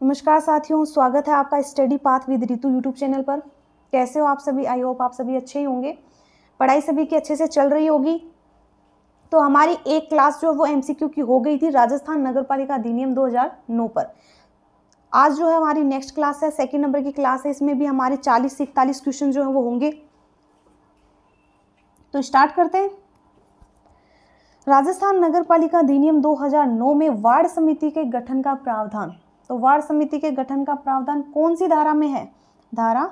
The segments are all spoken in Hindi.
नमस्कार साथियों, स्वागत है आपका study path with Ritu YouTube channel पर। कैसे हो आप सभी? आई होप आप सभी अच्छे ही होंगे। पढ़ाई सभी की अच्छे से चल रही होगी। तो हमारी एक क्लास जो वो एमसीक्यू की हो गई थी राजस्थान नगरपालिका अधिनियम 2009 पर। आज जो है हमारी नेक्स्ट क्लास है, सेकंड नंबर की क्लास है। इसमें भी हमारे 40 से 41 क्वेश्चन जो है वो होंगे। तो स्टार्ट करते हैं। राजस्थान नगरपालिका अधिनियम 2009 में वार्ड समिति के गठन का प्रावधान। तो वार्ड समिति के गठन का प्रावधान कौन सी धारा में है? धारा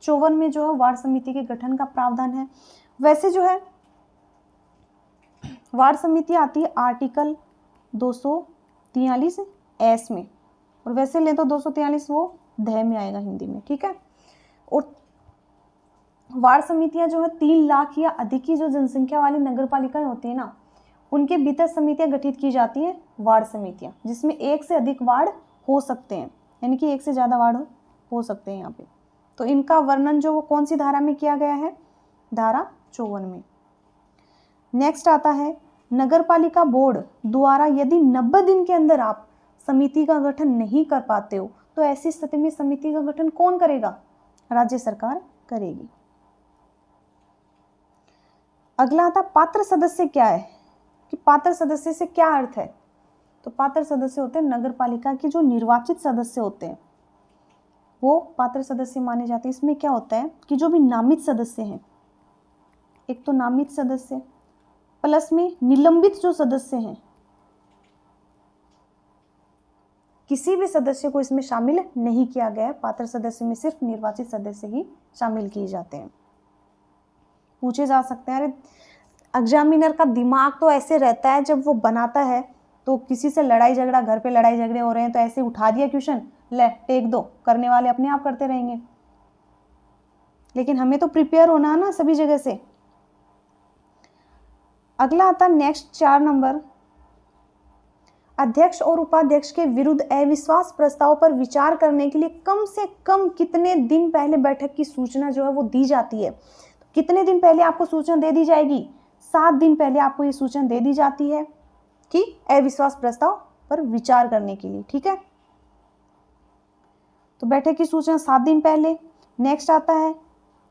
54 में जो है वार्ड समिति के गठन का प्रावधान है। वैसे जो है वार्ड समिति आती है आर्टिकल 243 एस में, और वैसे ले तो 243 वो ध में आएगा हिंदी में, ठीक है। और वार्ड समितियां जो है 3 लाख या अधिक की जो जनसंख्या वाली नगर पालिकाएं होती है ना, उनके भीतर समितियां गठित की जाती हैं, वार्ड समितियां, जिसमें एक से अधिक वार्ड हो सकते हैं, यानी कि एक से ज़्यादा वार्ड हो सकते हैं यहाँ पे। तो इनका वर्णन जो वो कौन सी धारा में किया गया है? धारा 54 में। नेक्स्ट आता है, नगरपालिका बोर्ड द्वारा यदि 90 दिन के अंदर आप समिति का गठन नहीं कर पाते हो तो ऐसी स्थिति में समिति का गठन कौन करेगा? राज्य सरकार करेगी। अगला आता पात्र सदस्य क्या है, कि पात्र सदस्य से क्या अर्थ है? तो पात्र सदस्य होते हैं नगर पालिका के जो निर्वाचित सदस्य होते हैं, वो पात्र सदस्य माने जाते हैं। इसमें क्या होता है कि जो भी नामित सदस्य हैं, एक तो नामित सदस्य प्लस में निलंबित जो सदस्य हैं, किसी भी सदस्य को इसमें शामिल नहीं किया गया है। पात्र सदस्य में सिर्फ निर्वाचित सदस्य ही शामिल किए जाते हैं। पूछे जा सकते हैं, अरे एग्जामिनर का दिमाग तो ऐसे रहता है, जब वो बनाता है तो किसी से लड़ाई झगड़ा, घर पे लड़ाई झगड़े हो रहे हैं तो ऐसे उठा दिया क्वेश्चन, ले टेक दो, करने वाले अपने आप करते रहेंगे। लेकिन हमें तो प्रिपेयर होना है ना सभी जगह से। अगला आता नेक्स्ट 4 नंबर, अध्यक्ष और उपाध्यक्ष के विरुद्ध अविश्वास प्रस्ताव पर विचार करने के लिए कम से कम कितने दिन पहले बैठक की सूचना जो है वो दी जाती है? तो कितने दिन पहले आपको सूचना दे दी जाएगी? 7 दिन पहले आपको ये सूचना दे दी जाती है कि अविश्वास प्रस्ताव पर विचार करने के लिए, ठीक है। तो बैठक की सूचना 7 दिन पहले। नेक्स्ट आता है,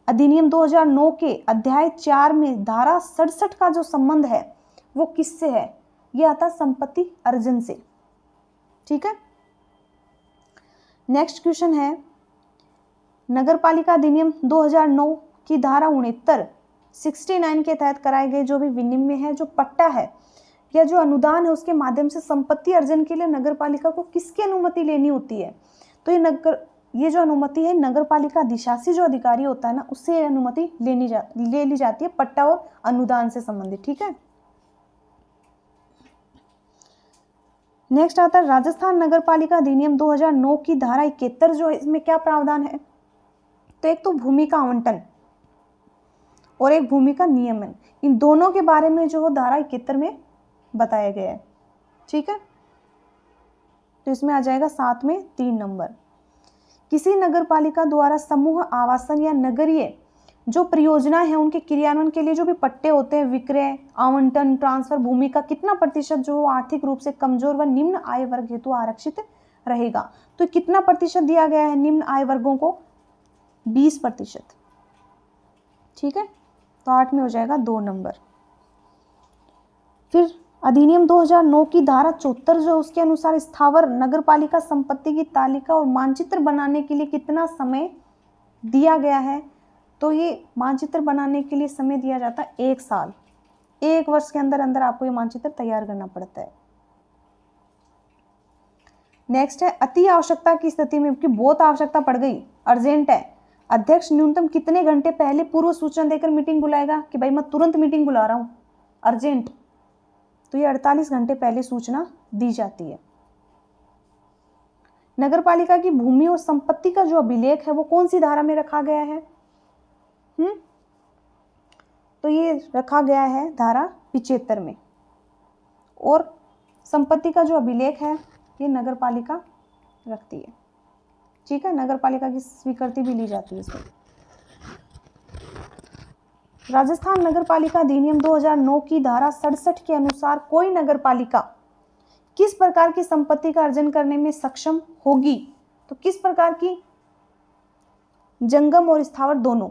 अधिनियम 2009 के अध्याय 4 में धारा 67 का जो संबंध है वो किससे है? यह आता संपत्ति अर्जन से, ठीक है। नेक्स्ट क्वेश्चन है, नगरपालिका अधिनियम 2009 की धारा 69 के तहत कराए गए जो भी विनिमय है, जो पट्टा है या जो अनुदान है, उसके माध्यम से संपत्ति अर्जन के लिए नगरपालिका को किसकी अनुमति लेनी होती है? तो ये जो अनुमति है नगरपालिका अधिशासी जो अधिकारी होता है ना, उससे अनुमति ले ली जाती है, पट्टा और अनुदान से संबंधित, ठीक है। नेक्स्ट आता है राजस्थान नगरपालिका अधिनियम 2009 की धारा 71 जो है, इसमें क्या प्रावधान है? तो एक तो भूमि का आवंटन और एक भूमि का नियमन, इन दोनों के बारे में जो धारा 71 में बताया गया है, ठीक है। तो इसमें आ जाएगा 7 में 3 नंबर। किसी नगरपालिका द्वारा समूह आवासन या नगरीय जो परियोजनाएं हैं उनके क्रियान्वयन के लिए जो भी पट्टे होते हैं, विक्रय, आवंटन, ट्रांसफर, भूमि का कितना प्रतिशत जो आर्थिक रूप से कमजोर व निम्न आय वर्ग हेतु आरक्षित रहेगा? तो कितना प्रतिशत दिया गया है निम्न आय वर्गों को? 20%, ठीक है। तो 8 में हो जाएगा 2 नंबर। फिर अधिनियम 2009 की धारा 74 जो उसके अनुसार स्थावर नगरपालिका संपत्ति की तालिका और मानचित्र बनाने के लिए कितना समय दिया गया है? तो ये मानचित्र बनाने के लिए समय दिया जाता है 1 साल। 1 वर्ष के अंदर अंदर आपको ये मानचित्र तैयार करना पड़ता है। नेक्स्ट है, अति आवश्यकता की स्थिति में, कि बहुत आवश्यकता पड़ गई, अर्जेंट है, अध्यक्ष न्यूनतम कितने घंटे पहले पूर्व सूचना देकर मीटिंग बुलाएगा कि भाई मैं तुरंत मीटिंग बुला रहा हूं, अर्जेंट? तो ये 48 घंटे पहले सूचना दी जाती है। नगरपालिका की भूमि और संपत्ति का जो अभिलेख है वो कौन सी धारा में रखा गया है? तो ये रखा गया है धारा 75 में। और संपत्ति का जो अभिलेख है ये नगरपालिका रखती है, ठीक है। नगरपालिका की स्वीकृति भी ली जाती है इसमें। राजस्थान नगरपालिका अधिनियम 2009 की धारा 67 के अनुसार कोई नगरपालिका किस प्रकार की संपत्ति का अर्जन करने में सक्षम होगी? तो किस प्रकार की? जंगम और स्थावर दोनों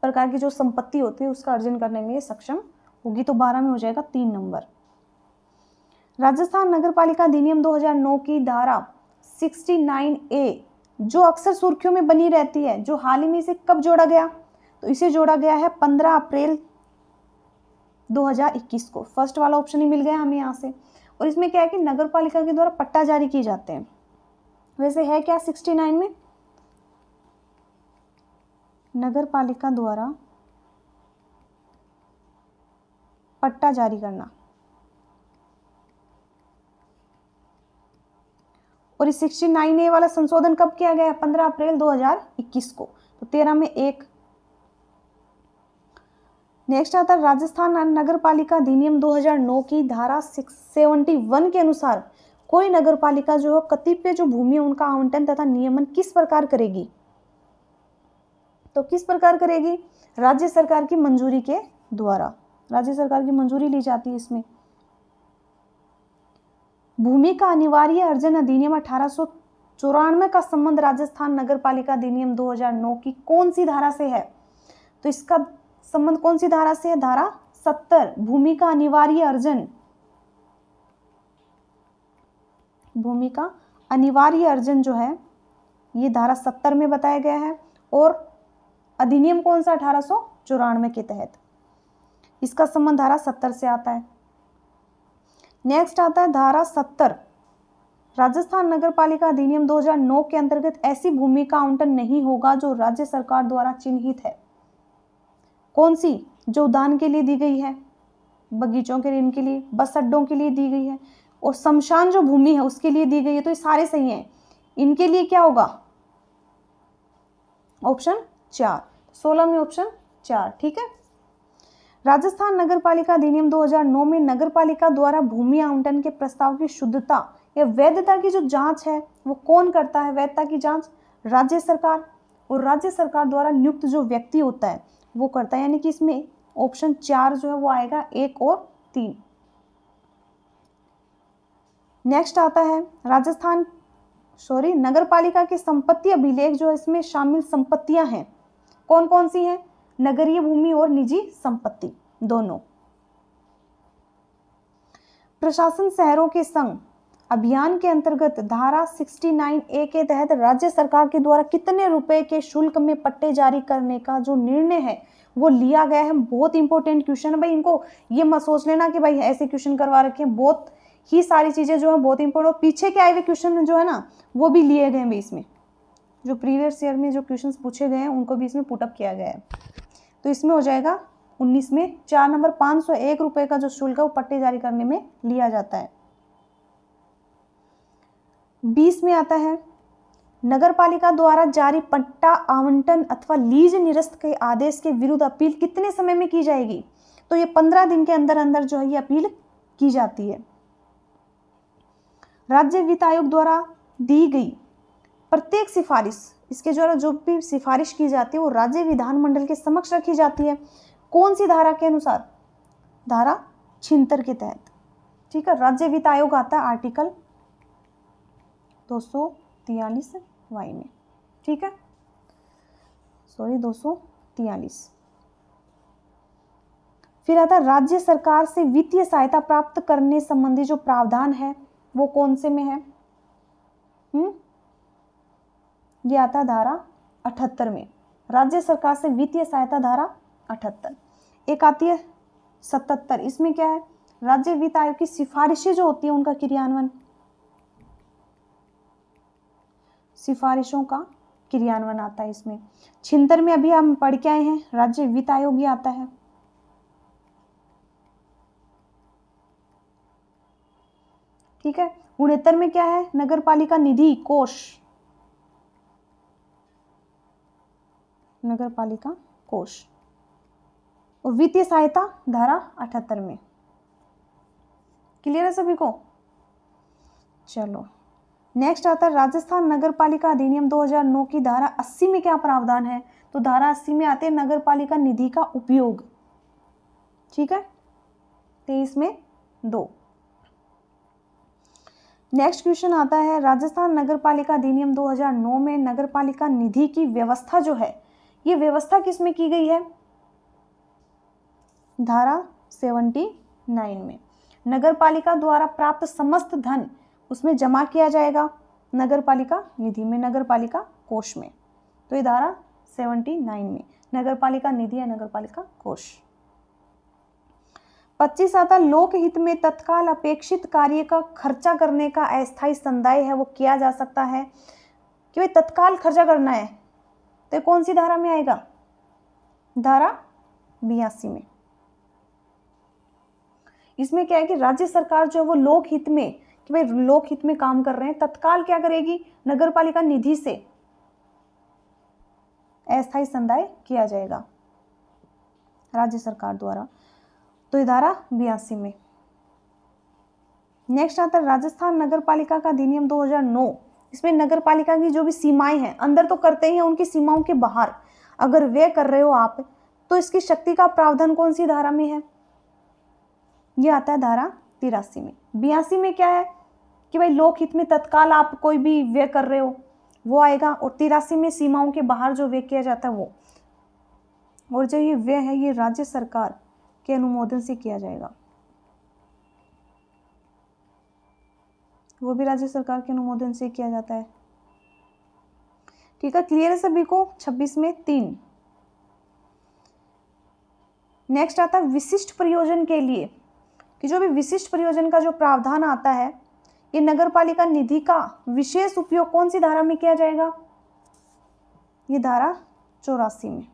प्रकार की जो संपत्ति होती है उसका अर्जन करने में सक्षम होगी। तो 12 में हो जाएगा 3 नंबर। राजस्थान नगर पालिका अधिनियम 2009 की धारा 69A जो अक्सर सुर्खियों में बनी रहती है, जो हाल ही में इसे कब जोड़ा गया? तो इसे जोड़ा गया है 15 अप्रैल 2021 को। फर्स्ट वाला ऑप्शन ही मिल गया हमें यहाँ से। और इसमें क्या है कि नगर पालिका के द्वारा पट्टा जारी किए जाते हैं। वैसे है क्या 69 में? नगर पालिका द्वारा पट्टा जारी करना। और इस 69A वाला संशोधन कब किया गया है? 15 अप्रैल 2021 को। तो 13 में 1। नेक्स्ट आता है राजस्थान नगर पालिका अधिनियम 2009 की धारा 671 के अनुसार कोई नगर पालिका जो कतिपय जो भूमि है उनका आवंटन तथा नियमन किस प्रकार करेगी? तो किस प्रकार करेगी? राज्य सरकार की मंजूरी के द्वारा। राज्य सरकार की मंजूरी ली जाती है इसमें। भूमि का अनिवार्य अर्जन अधिनियम 1894 का संबंध राजस्थान नगर पालिका अधिनियम 2009 की कौन सी धारा से है? तो इसका संबंध कौन सी धारा से है? धारा 70। भूमि का अनिवार्य अर्जन, भूमि का अनिवार्य अर्जन जो है ये धारा 70 में बताया गया है। और अधिनियम कौन सा? 1894 के तहत। इसका संबंध धारा 70 से आता है। नेक्स्ट आता है धारा 70। राजस्थान नगर पालिका अधिनियम 2009 के अंतर्गत ऐसी भूमि का आवंटन नहीं होगा जो राज्य सरकार द्वारा चिन्हित है। कौन सी? जो उद्यान के लिए दी गई है, बगीचों के लिए, इनके लिए, बस अड्डों के लिए दी गई है, और शमशान जो भूमि है उसके लिए दी गई है। तो ये सारे सही हैं। इनके लिए क्या होगा? ऑप्शन 4। 16 में ऑप्शन 4। ठीक है। राजस्थान नगर पालिका अधिनियम 2009 में नगर पालिका द्वारा भूमि आवंटन के प्रस्ताव की शुद्धता या वैधता की जो जांच है वो कौन करता है? वैधता की जांच राज्य सरकार। और राज्य सरकार द्वारा नियुक्त जो व्यक्ति होता है वो करता है। यानी कि इसमें ऑप्शन 4 जो है वो आएगा 1 और 3। नेक्स्ट आता है नगर पालिका की संपत्ति अभिलेख जो इसमें शामिल संपत्तियां हैं कौन कौन सी हैं? नगरीय भूमि और निजी संपत्ति दोनों। प्रशासन शहरों के संग अभियान के अंतर्गत धारा 69A के तहत राज्य सरकार के द्वारा कितने रुपए के शुल्क में पट्टे जारी करने का जो निर्णय है वो लिया गया है? बहुत इंपॉर्टेंट क्वेश्चन है भाई। इनको ये मत सोच लेना कि भाई ऐसे क्वेश्चन करवा रखे हैं। बहुत ही सारी चीजें जो है बहुत इंपॉर्टेंट, और पीछे के आए हुए क्वेश्चन जो है ना वो भी लिए गए हैं भाई। इसमें जो प्रीवियस ईयर में जो क्वेश्चन पूछे गए हैं उनको भी इसमें पुटअप किया गया है। तो इसमें हो जाएगा 19 में 4 नंबर 501 रुपए का जो शुल्क है वो पट्टे जारी करने में लिया जाता है। 20 में आता है नगर पालिका द्वारा जारी पट्टा आवंटन अथवा लीज निरस्त के आदेश के विरुद्ध अपील कितने समय में की जाएगी? तो ये 15 दिन के अंदर अंदर जो है ये अपील की जाती है। राज्य वित्त आयोग द्वारा दी गई प्रत्येक सिफारिश, इसके द्वारा जो भी सिफारिश की जाती है वो राज्य विधानमंडल के समक्ष रखी जाती है। कौन सी धारा के अनुसार? धारा 76 के तहत। ठीक है। राज्य वित्त आयोग आता है आर्टिकल 243 वाई में। ठीक है, 243। फिर आता है राज्य सरकार से वित्तीय सहायता प्राप्त करने संबंधी जो प्रावधान है वो कौन से में है? ये आता है धारा 78 में। राज्य सरकार से वित्तीय सहायता धारा 78। एक आती है 77। इसमें क्या है? राज्य वित्त आयोग की सिफारिशें जो होती है उनका क्रियान्वयन, सिफारिशों का क्रियान्वयन आता है इसमें। 76 में अभी हम पढ़ के आए हैं राज्य वित्त आयोग ही आता है। ठीक है। 69 में क्या है? नगर पालिका निधि कोष, नगर पालिका कोष। और वित्तीय सहायता धारा 78 में। क्लियर है सभी को? चलो नेक्स्ट आता है राजस्थान नगर पालिका अधिनियम 2009 की धारा 80 में क्या प्रावधान है? तो धारा 80 में आते हैं नगर पालिका निधि का उपयोग। ठीक है। 23 में 2। नेक्स्ट क्वेश्चन आता है, राजस्थान नगर पालिका अधिनियम 2009 में नगर पालिका निधि की व्यवस्था जो है, ये व्यवस्था किस में की गई है? धारा 79 में। नगर पालिका द्वारा प्राप्त समस्त धन उसमें जमा किया जाएगा नगर पालिका निधि में, नगर पालिका कोष में। तो ये धारा 79 में नगर पालिका निधि या नगर पालिका कोष। 25 आता, लोकहित में तत्काल अपेक्षित कार्य का खर्चा करने का अस्थायी संदाय है वो किया जा सकता है कि भाई तत्काल खर्चा करना है, तो कौन सी धारा में आएगा? धारा 82 में। इसमें क्या है कि राज्य सरकार जो है वो लोकहित में, कि भाई लोकहित में काम कर रहे हैं, तत्काल क्या करेगी? नगर पालिका निधि से अस्थायी संदाय किया जाएगा राज्य सरकार द्वारा। तो धारा 82 में। नेक्स्ट आता है, राजस्थान नगर पालिका का अधिनियम 2009। इसमें नगर पालिका की जो भी सीमाएं हैं, अंदर तो करते ही हैं, उनकी सीमाओं के बाहर अगर वे कर रहे हो आप, तो इसकी शक्ति का प्रावधान कौन सी धारा में है? ये आता है धारा 83 में। 82 में क्या है कि भाई लोकहित में तत्काल आप कोई भी व्यय कर रहे हो वो आएगा, और 83 में सीमाओं के बाहर जो व्यय किया जाता है वो। और जो ये व्यय है ये राज्य सरकार के अनुमोदन से किया जाएगा, वो भी राज्य सरकार के अनुमोदन से किया जाता है। ठीक है, क्लियर है सभी को? 26 में 3। नेक्स्ट आता है विशिष्ट प्रयोजन के लिए, कि जो भी विशिष्ट प्रयोजन का जो प्रावधान आता है, ये नगर पालिका निधि का विशेष उपयोग कौन सी धारा में किया जाएगा? ये धारा 84 में।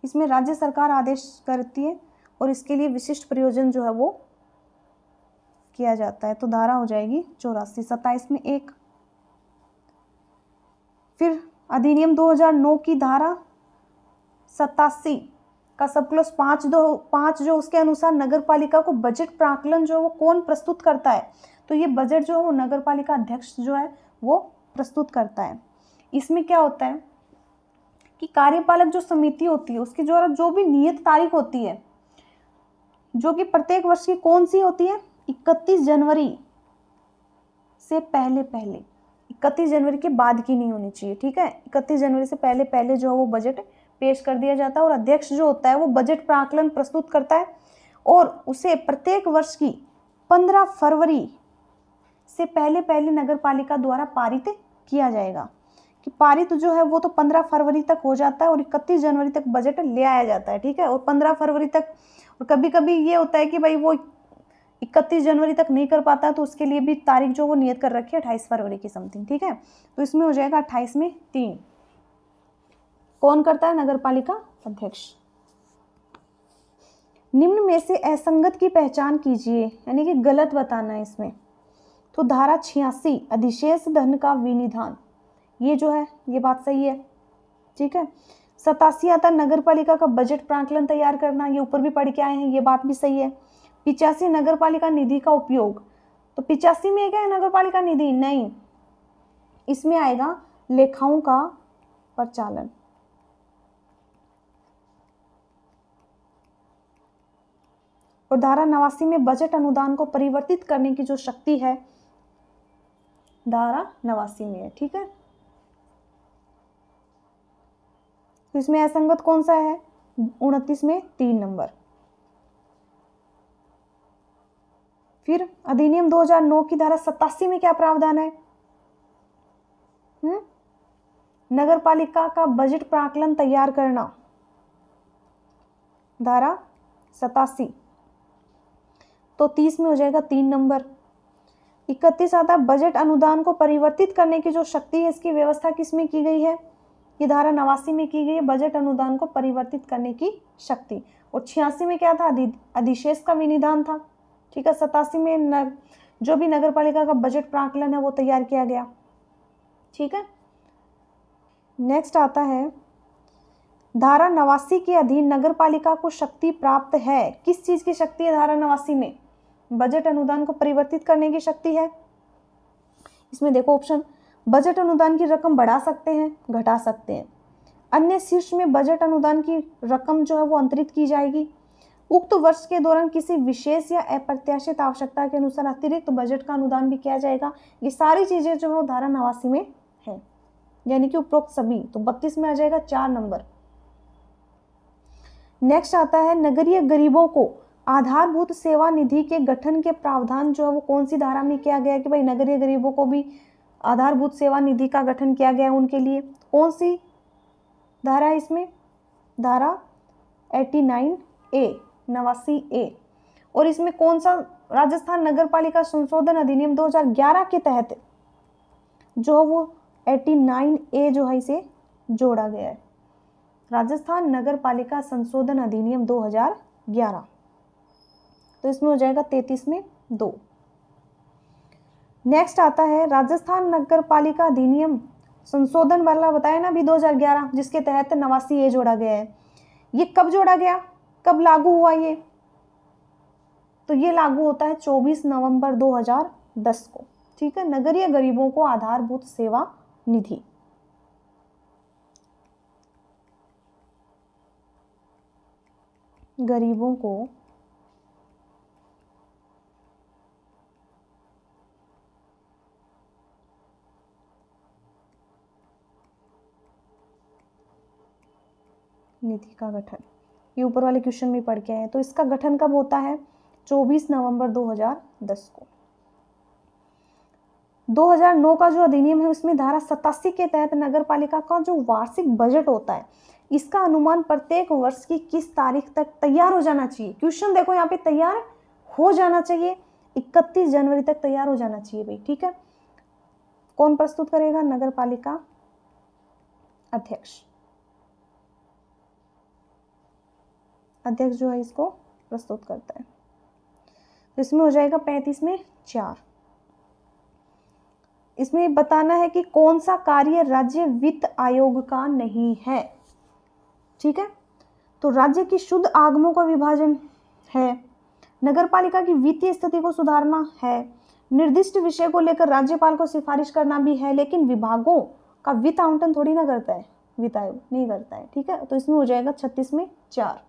इसमें राज्य सरकार आदेश करती है और इसके लिए विशिष्ट प्रयोजन जो है वो किया जाता है, तो धारा हो जाएगी 84। 27 में 1। फिर अधिनियम 2009 की धारा 87 का सब क्लॉज 5 जो उसके अनुसार नगर पालिका को बजट प्राकलन जो है वो कौन प्रस्तुत करता है? तो ये बजट जो है वो नगर पालिका अध्यक्ष जो है वो प्रस्तुत करता है। इसमें क्या होता है कि कार्यपालक जो समिति होती है उसकी जो भी नियत तारीख होती है, जो कि प्रत्येक वर्ष की कौन सी होती है? 31 जनवरी से पहले 31 जनवरी के बाद की नहीं होनी चाहिए। ठीक है, 31 जनवरी से पहले जो है वो बजट पेश कर दिया जाता है, और अध्यक्ष जो होता है वो बजट प्राकलन प्रस्तुत करता है, और उसे प्रत्येक वर्ष की 15 फरवरी से पहले नगर पालिका द्वारा पारित किया जाएगा। कि पारित जो है वो तो 15 फरवरी तक हो जाता है, और 31 जनवरी तक बजट ले आया जाता है। ठीक है, और 15 फरवरी तक, और कभी कभी ये होता है कि भाई वो 31 जनवरी तक नहीं कर पाता, तो उसके लिए भी तारीख जो वो नियत कर रखी है 28 फरवरी की समथिंग। ठीक है, तो इसमें हो जाएगा 28 में 3। कौन करता है? नगर पालिका अध्यक्ष। निम्न में से असंगत की पहचान कीजिए, यानी कि गलत बताना है इसमें। तो धारा 86 अधिशेष धन का विनिधान, ये जो है ये बात सही है। ठीक है, 87 आता नगर पालिका का बजट प्राकलन तैयार करना, ये ऊपर भी पढ़ के आए हैं, ये बात भी सही है। 85 नगर पालिका निधि का उपयोग, तो 85 में क्या है? नगर पालिका निधि नहीं, इसमें आएगा लेखाओं का परिचालन। और धारा 89 में बजट अनुदान को परिवर्तित करने की जो शक्ति है, धारा 89 में है। ठीक है, तो इसमें असंगत कौन सा है? 29 में 3 नंबर। फिर अधिनियम 2009 की धारा 87 में क्या प्रावधान है? नगर पालिका का बजट प्राकलन तैयार करना, धारा 87, तो 30 में हो जाएगा 3 नंबर। 31 आता है बजट अनुदान को परिवर्तित करने की जो शक्ति है, इसकी व्यवस्था किसमें की गई है? ये धारा 89 में की गई है, बजट अनुदान को परिवर्तित करने की शक्ति। और 86 में क्या था? अधिशेष का विनिधान था। ठीक है, 87 में जो भी नगर पालिका का बजट प्राकलन है वो तैयार किया गया। ठीक है, नेक्स्ट आता है धारा 89 के अधीन नगर पालिका को शक्ति प्राप्त है। किस चीज की शक्ति है धारा 89 में? बजट अनुदान को परिवर्तित करने की शक्ति है। इसमें देखो ऑप्शन, बजट अनुदान की रकम बढ़ा सकते हैं, घटा सकते हैं। अन्य शीर्ष में बजट अनुदान की रकम जो है वो अंतरित की जाएगी। उक्त वर्ष के दौरान किसी विशेष या अप्रत्याशित आवश्यकता के अनुसार अतिरिक्त बजट का अनुदान भी किया जाएगा। ये सारी चीजें जो है वो धारा 89 में है, यानी कि उपरोक्त सभी। तो 32 में आ जाएगा 4 नंबर। नेक्स्ट आता है नगरीय गरीबों को आधारभूत सेवा निधि के गठन के प्रावधान जो है वो कौन सी धारा में किया गया है कि भाई नगरीय गरीबों को भी आधारभूत सेवा निधि का गठन किया गया है उनके लिए। कौन सी धारा है इसमें? धारा 89A 89A। और इसमें कौन सा? राजस्थान नगर पालिका संशोधन अधिनियम 2011 के तहत जो वो 89A जो है इसे जोड़ा गया है। राजस्थान नगर पालिका संशोधन अधिनियम 2011। तो इसमें हो जाएगा 33 में 2। नेक्स्ट आता है राजस्थान नगर पालिका अधिनियम संशोधन वाला बताया ना अभी 2011, जिसके तहत 89A जोड़ा गया है। ये कब जोड़ा गया, कब लागू हुआ ये? तो ये लागू होता है 24 नवंबर 2010 को। ठीक है, नगरीय गरीबों को आधारभूत सेवा निधि। गरीबों को निधि का गठन, ये ऊपर वाले क्वेश्चन में पढ़ के आए हैं। तो इसका गठन कब होता है? 24 नवंबर 2010 को। 2009 का जो अधिनियम है उसमें धारा 87 के तहत नगर पालिका का जो वार्षिक बजट होता है इसका अनुमान प्रत्येक वर्ष की किस तारीख तक तैयार हो जाना चाहिए? क्वेश्चन देखो यहाँ पे तैयार हो जाना चाहिए, 31 जनवरी तक तैयार हो जाना चाहिए भाई। ठीक है, कौन प्रस्तुत करेगा? नगर पालिका अध्यक्ष। अध्यक्ष जो है इसको प्रस्तुत करता है। तो इसमें हो जाएगा 35 में 4। इसमें बताना है कि कौन सा कार्य राज्य वित्त आयोग का नहीं है। ठीक है, तो राज्य की शुद्ध आगमों का विभाजन है, नगर पालिका की वित्तीय स्थिति को सुधारना है, निर्दिष्ट विषय को लेकर राज्यपाल को सिफारिश करना भी है, लेकिन विभागों का वित्त आवंटन थोड़ी ना करता है, वित्त आयोग नहीं करता है। ठीक है, तो इसमें हो जाएगा 36 में 4।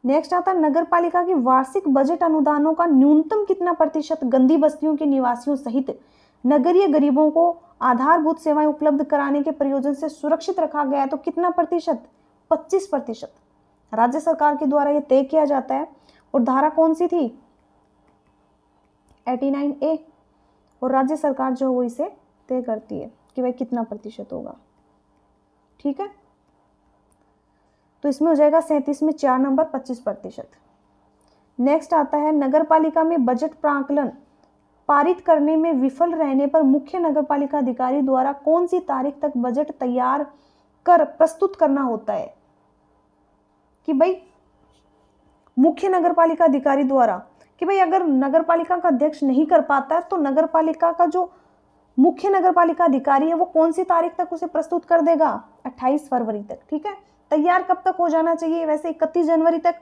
नेक्स्ट आता है नगर पालिका की वार्षिक बजट अनुदानों का न्यूनतम कितना प्रतिशत गंदी बस्तियों के निवासियों सहित नगरीय गरीबों को आधारभूत सेवाएं उपलब्ध कराने के प्रयोजन से सुरक्षित रखा गया है? तो कितना प्रतिशत? 25% राज्य सरकार के द्वारा यह तय किया जाता है। और धारा कौन सी थी? 89A। और राज्य सरकार जो है वो इसे तय करती है कि भाई कितना प्रतिशत होगा। ठीक है, तो इसमें हो जाएगा 37 में 4 नंबर 25%। नेक्स्ट आता है नगर पालिका में बजट प्राक्कलन पारित करने में विफल रहने पर मुख्य नगर पालिका अधिकारी द्वारा कौन सी तारीख तक बजट तैयार कर प्रस्तुत करना होता है? कि भाई मुख्य नगर पालिका अधिकारी द्वारा कि भाई अगर नगर पालिका का अध्यक्ष नहीं कर पाता है तो नगर पालिका का जो मुख्य नगर पालिका अधिकारी है वो कौन सी तारीख तक उसे प्रस्तुत कर देगा? 28 फरवरी तक। ठीक है, तैयार कब तक हो जाना चाहिए? वैसे 31 जनवरी तक।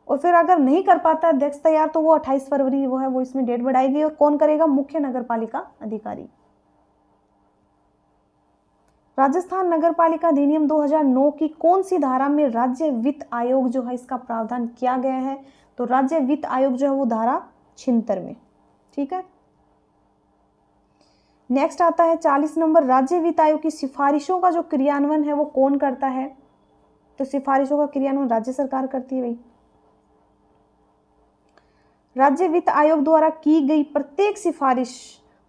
और फिर अगर नहीं कर पाता अध्यक्ष तैयार तो वो 28 फरवरी वो है वो इसमें डेट बढ़ाएगी। और कौन करेगा? मुख्य नगर पालिका अधिकारी। राजस्थान नगर पालिका अधिनियम 2009 की कौन सी धारा में राज्य वित्त आयोग जो है इसका प्रावधान किया गया है? तो राज्य वित्त आयोग जो है वो धारा 76 में। ठीक है, नेक्स्ट आता है 40 नंबर राज्य वित्त आयोग की सिफारिशों का जो क्रियान्वयन है वो कौन करता है? तो सिफारिशों का क्रियान्वयन राज्य सरकार करती है भाई। राज्य वित्त आयोग द्वारा की गई प्रत्येक सिफारिश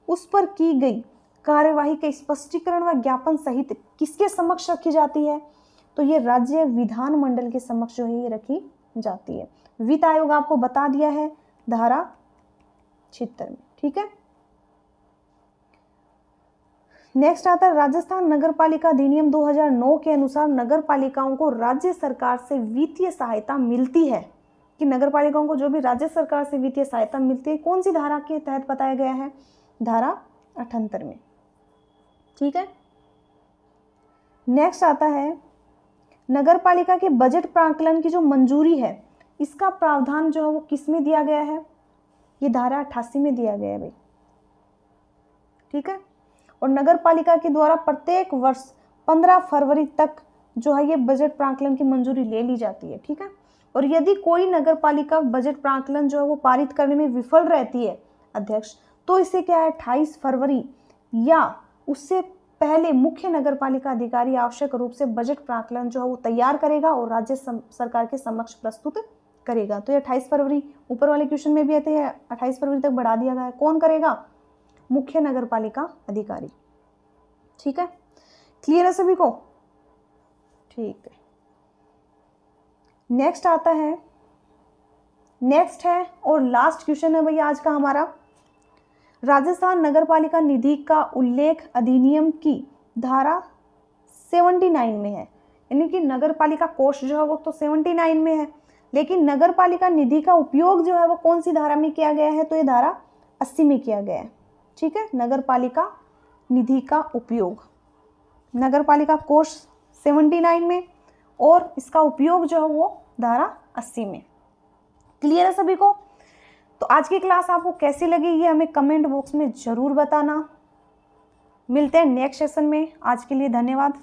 उस पर की गई कार्यवाही के स्पष्टीकरण व ज्ञापन सहित किसके समक्ष रखी जाती है? तो ये राज्य विधानमंडल के समक्ष जो है ये रखी जाती है। वित्त आयोग आपको बता दिया है धारा 76 में। ठीक है, नेक्स्ट आता है राजस्थान नगर पालिका अधिनियम 2009 के अनुसार नगर पालिकाओं को राज्य सरकार से वित्तीय सहायता मिलती है। कि नगर पालिकाओं को जो भी राज्य सरकार से वित्तीय सहायता मिलती है कौन सी धारा के तहत बताया गया है? धारा 78 में। ठीक है, नेक्स्ट आता है नगर पालिका के बजट प्राक्कलन की जो मंजूरी है इसका प्रावधान जो है वो किस में दिया गया है? ये धारा 88 में दिया गया है भाई। ठीक है, और नगर पालिका के द्वारा प्रत्येक वर्ष 15 फरवरी तक जो है ये बजट प्राकलन की मंजूरी ले ली जाती है, ठीक है। और यदि कोई नगर पालिका बजट प्राकलन जो है वो पारित करने में विफल रहती है अध्यक्ष, तो इसे क्या है 28 फरवरी या उससे पहले मुख्य नगर पालिका अधिकारी आवश्यक रूप से बजट प्राकलन जो है वो तैयार करेगा और राज्य सरकार के समक्ष प्रस्तुत करेगा। तो ये 28 फरवरी ऊपर वाले क्वेश्चन में भी आते हैं, 28 फरवरी तक बढ़ा दिया गया है। कौन करेगा? मुख्य नगर पालिका अधिकारी, ठीक है। क्लियर है सभी को? ठीक है। नेक्स्ट आता है, नेक्स्ट है और लास्ट क्वेश्चन है भैया आज का हमारा, राजस्थान नगरपालिका निधि का उल्लेख अधिनियम की धारा 79 में है। यानी कि नगरपालिका कोष जो है वो तो 79 में है, लेकिन नगरपालिका निधि का उपयोग जो है वो कौन सी धारा में किया गया है? तो ये धारा 80 में किया गया है, ठीक है। नगरपालिका निधि का उपयोग, नगरपालिका कोष 79 में और इसका उपयोग जो है वो धारा 80 में। क्लियर है सभी को? तो आज की क्लास आपको कैसी लगी ये हमें कमेंट बॉक्स में जरूर बताना। मिलते हैं नेक्स्ट सेशन में। आज के लिए धन्यवाद।